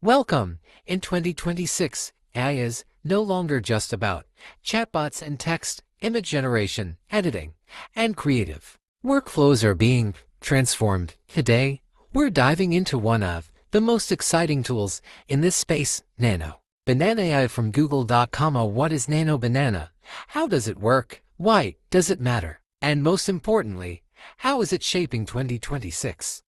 Welcome! In 2026, AI is no longer just about chatbots and text, image generation, editing, and creative. Workflows are being transformed. Today, we're diving into one of the most exciting tools in this space, Nano Banana AI from Google.com. What is Nano Banana? How does it work? Why does it matter? And most importantly, how is it shaping 2026?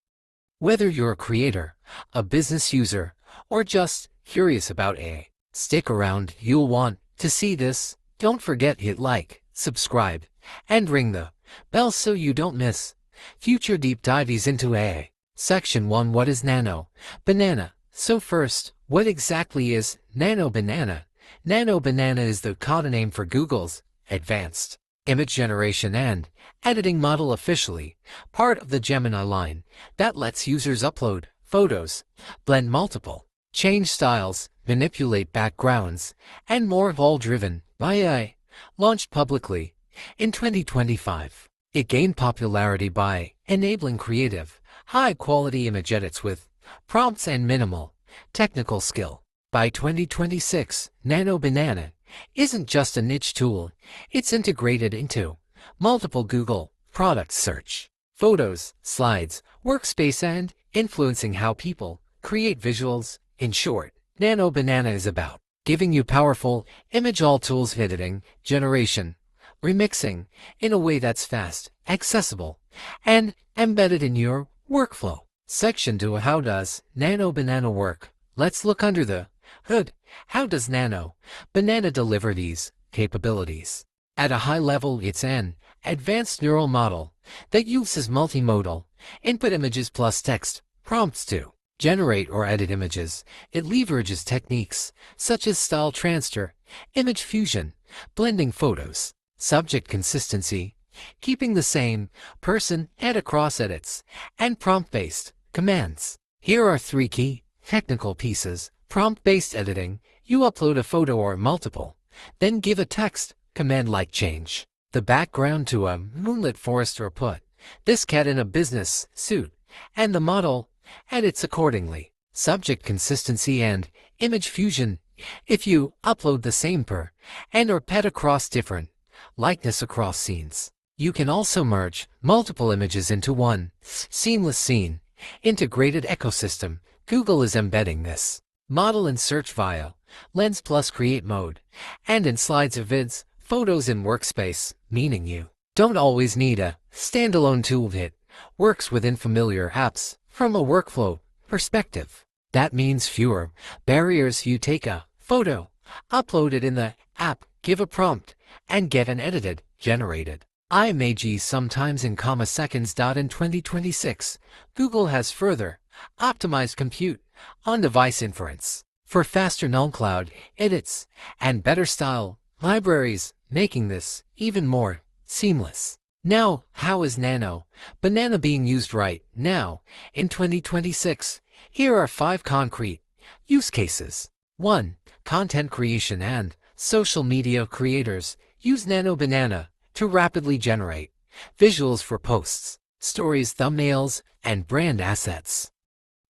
Whether you're a creator, a business user, or just curious about AI, stick around. You'll want to see this. Don't forget to hit like, subscribe, and ring the bell so you don't miss future deep dives into AI. Section 1. What is Nano Banana? So first, what exactly is Nano Banana? Nano Banana is the code name for Google's advanced image generation and editing model, officially part of the Gemini line that lets users upload photos, blend multiple, change styles, manipulate backgrounds, and more, all driven by AI. Launched publicly in 2025, it gained popularity by enabling creative, high-quality image edits with prompts and minimal technical skill. By 2026, Nano Banana isn't just a niche tool, it's integrated into multiple Google product search, photos, slides, workspace, and influencing how people create visuals. In short, Nano Banana is about giving you powerful image all tools, editing, generation, remixing in a way that's fast, accessible, and embedded in your workflow. Section 2. How does Nano Banana work? Let's look under the hood. How does Nano Banana deliver these capabilities? At a high level, it's an advanced neural model that uses multimodal input images plus text prompts to generate or edit images. It leverages techniques such as style transfer, image fusion, blending photos, subject consistency, keeping the same person and across edits, and prompt-based commands. Here are three key technical pieces. Prompt-based editing: you upload a photo or multiple, then give a text command like change the background to a moonlit forest or put this cat in a business suit, and the model edits accordingly. Subject consistency and image fusion: if you upload the same per and or pet across different likeness across scenes. You can also merge multiple images into one seamless scene. Integrated ecosystem: Google is embedding this model in search via Lens plus create mode, and in slides or vids, photos in Workspace, meaning you don't always need a standalone tool. It works within familiar apps. From a workflow perspective, that means fewer barriers. You take a photo, upload it in the app, give a prompt, and get an edited, generated image sometimes in seconds. In 2026, Google has further optimized compute on-device inference for faster non-cloud edits and better style libraries, making this even more seamless. Now, how is Nano Banana being used right now in 2026? Here are 5 concrete use cases. 1. Content creation and social media creators use Nano Banana to rapidly generate visuals for posts, stories, thumbnails, and brand assets.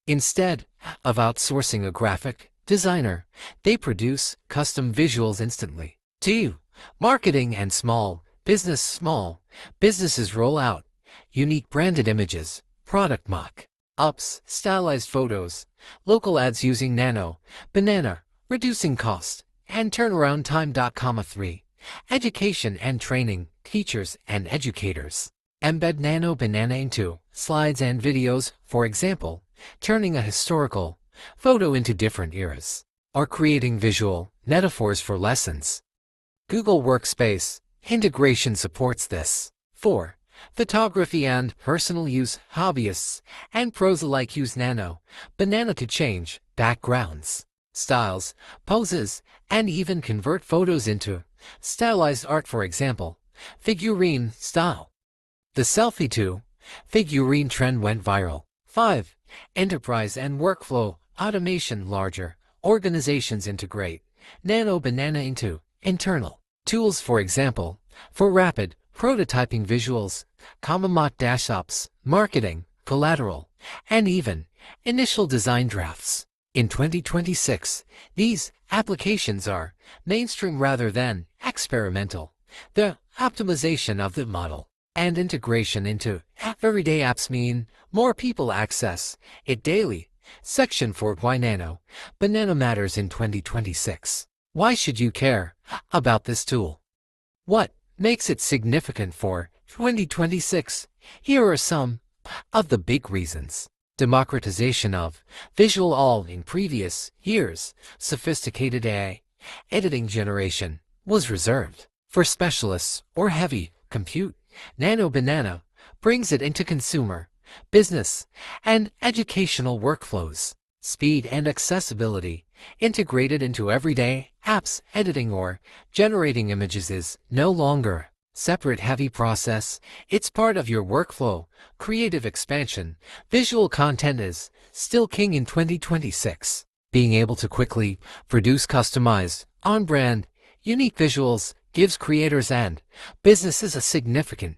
Instead of outsourcing a graphic designer, they produce custom visuals instantly. 2. Marketing and small businesses roll out unique branded images, product mock-ups, stylized photos, local ads using Nano Banana, reducing cost and turnaround time. 3. Education and training: teachers and educators embed Nano Banana into slides and videos, for example, turning a historical photo into different eras, or creating visual metaphors for lessons. Google Workspace integration supports this. 4. Photography and personal use: hobbyists and pros alike use Nano Banana to change backgrounds, styles, poses, and even convert photos into stylized art, for example, figurine style. The selfie to figurine trend went viral. 5. Enterprise and workflow automation: larger organizations integrate Nano Banana into internal tools, for example, for rapid prototyping visuals, mock dashups, marketing, collateral, and even initial design drafts. In 2026, these applications are mainstream rather than experimental. The optimization of the model and integration into everyday apps mean more people access it daily. Section 4: Why Nano Banana matters in 2026. Why should you care about this tool? What makes it significant for 2026? Here are some of the big reasons. Democratization of visual. All in previous years, sophisticated AI editing generation was reserved for specialists or heavy compute. Nano Banana brings it into consumer, business, and educational workflows. Speed and accessibility. Integrated into everyday apps, editing or generating images is no longer separate heavy process. It's part of your workflow. Creative expansion. Visual content is still king in 2026. Being able to quickly produce customized, on-brand, unique visuals gives creators and businesses a significant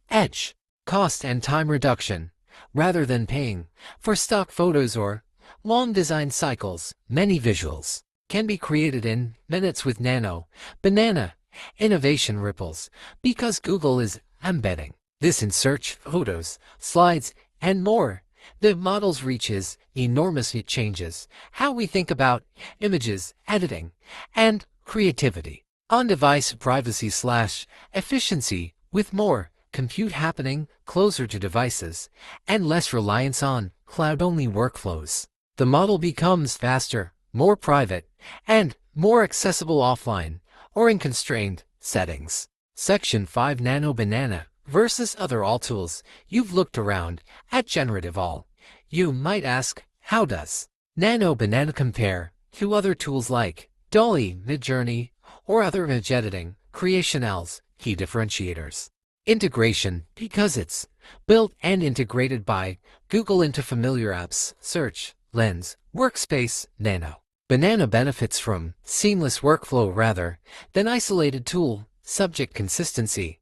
edge. Cost and time reduction. Rather than paying for stock photos or long design cycles, many visuals can be created in minutes with Nano Banana. Innovation ripples because Google is embedding this in search, photos, slides, and more. The model's reach is enormous. It changes how we think about images, editing, and creativity. On-device privacy/efficiency. With more compute happening closer to devices and less reliance on cloud-only workflows, the model becomes faster, more private, and more accessible offline or in constrained settings. Section 5: Nano Banana versus other all tools. You've looked around at generative all. You might ask, how does Nano Banana compare to other tools like Dolly, Midjourney, or other image editing creation tools? Key differentiators. Integration. Because it's built and integrated by Google into familiar apps, Search, Lens, Workspace, Nano Banana benefits from seamless workflow rather than isolated tool. Subject consistency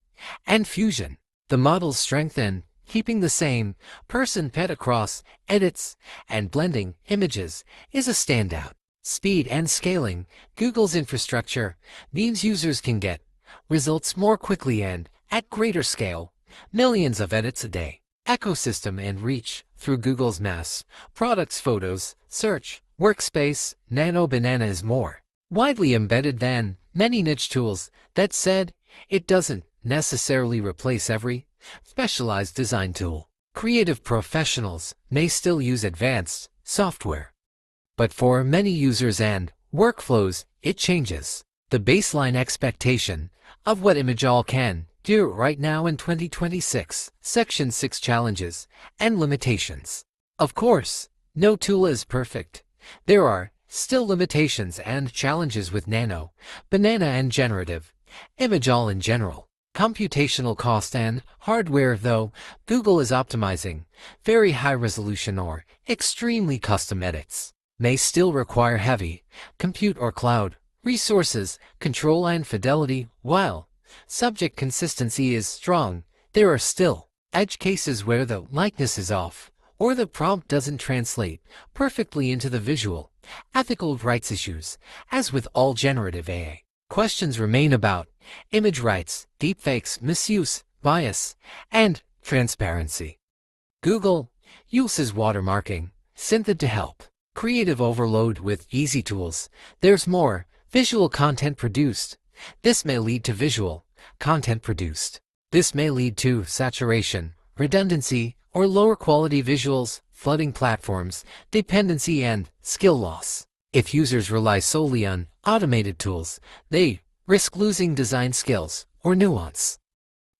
and fusion. The model's strength in keeping the same person pet across edits and blending images is a standout. Speed and scaling. Google's infrastructure means users can get results more quickly and at greater scale, millions of edits a day. Ecosystem and reach. Through Google's mass products, photos, search, workspace, Nano Banana is more widely embedded than many niche tools. That said, it doesn't necessarily replace every specialized design tool. Creative professionals may still use advanced software, but for many users and workflows, it changes the baseline expectation of what ImageAll can do right now in 2026. Section 6: Challenges and limitations. Of course, no tool is perfect. There are still limitations and challenges with Nano Banana and generative ImageAll in general. Computational cost and hardware. Though Google is optimizing very high resolution or extremely custom edits, may still require heavy compute or cloud resources. Control and fidelity. While subject consistency is strong, there are still edge cases where the likeness is off or the prompt doesn't translate perfectly into the visual. Ethical rights issues. As with all generative AI, questions remain about image rights, deepfakes, misuse, bias, and transparency. Google uses watermarking Synthid to help creative overload with easy tools. There's more visual content produced. This may lead to visual content produced. This may lead to saturation, redundancy, or lower quality visuals, flooding platforms, dependency, and skill loss. If users rely solely on automated tools, they risk losing design skills or nuance.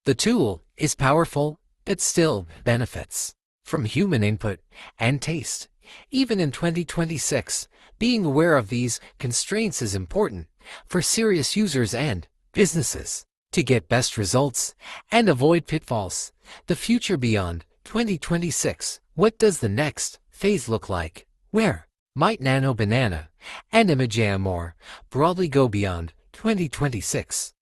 The tool is powerful, but still benefits from human input and taste. Even in 2026, being aware of these constraints is important for serious users and businesses to get best results and avoid pitfalls. The future beyond 2026. What does the next phase look like? Where might Nano Banana and ImageAI more broadly go beyond 2026?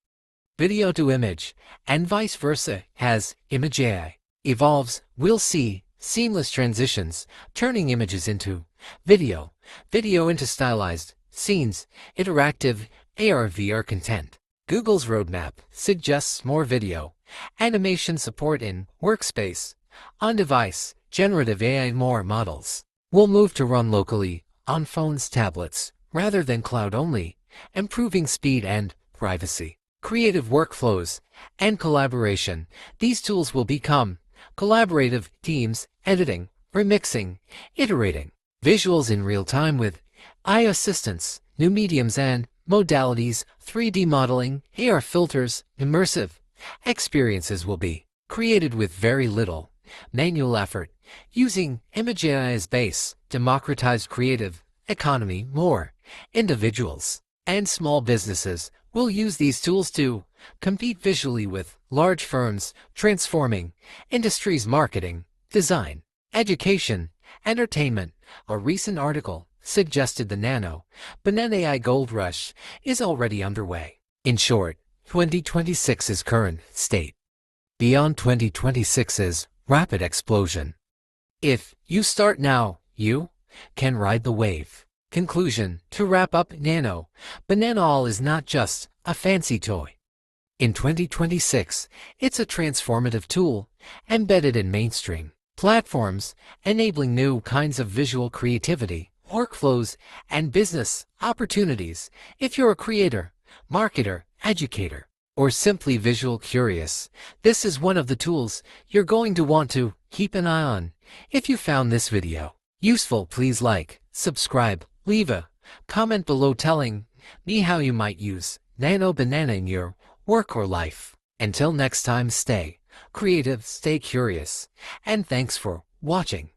Video to image and vice versa. As ImageAI evolves, we'll see seamless transitions, turning images into video, video into stylized scenes, interactive AR/VR content. Google's roadmap suggests more video, animation support in Workspace, on-device, generative AI. More models will move to run locally on phones, tablets, rather than cloud-only, improving speed and privacy. Creative workflows and collaboration. These tools will become collaborative teams, editing, remixing, iterating, visuals in real time with AI assistants, new mediums and modalities, 3D modeling, AR filters, immersive experiences will be created with very little manual effort, using image AI as base, democratized creative economy. More individuals and small businesses will use these tools to compete visually with large firms, transforming industries. Marketing, design, education, entertainment. A recent article suggested the Nano Banana AI gold rush is already underway. In short, 2026's current state. Beyond 2026's rapid explosion. If you start now, you can ride the wave. Conclusion. To wrap up, Nano Banana AI is not just a fancy toy. In 2026, it's a transformative tool embedded in mainstream platforms, enabling new kinds of visual creativity, workflows, and business opportunities. If you're a creator, marketer, educator, or simply visual curious, this is one of the tools you're going to want to keep an eye on. If you found this video useful, please like, subscribe, leave a comment below telling me how you might use Nano Banana in your work or life. Until next time, stay creative, stay curious, and thanks for watching.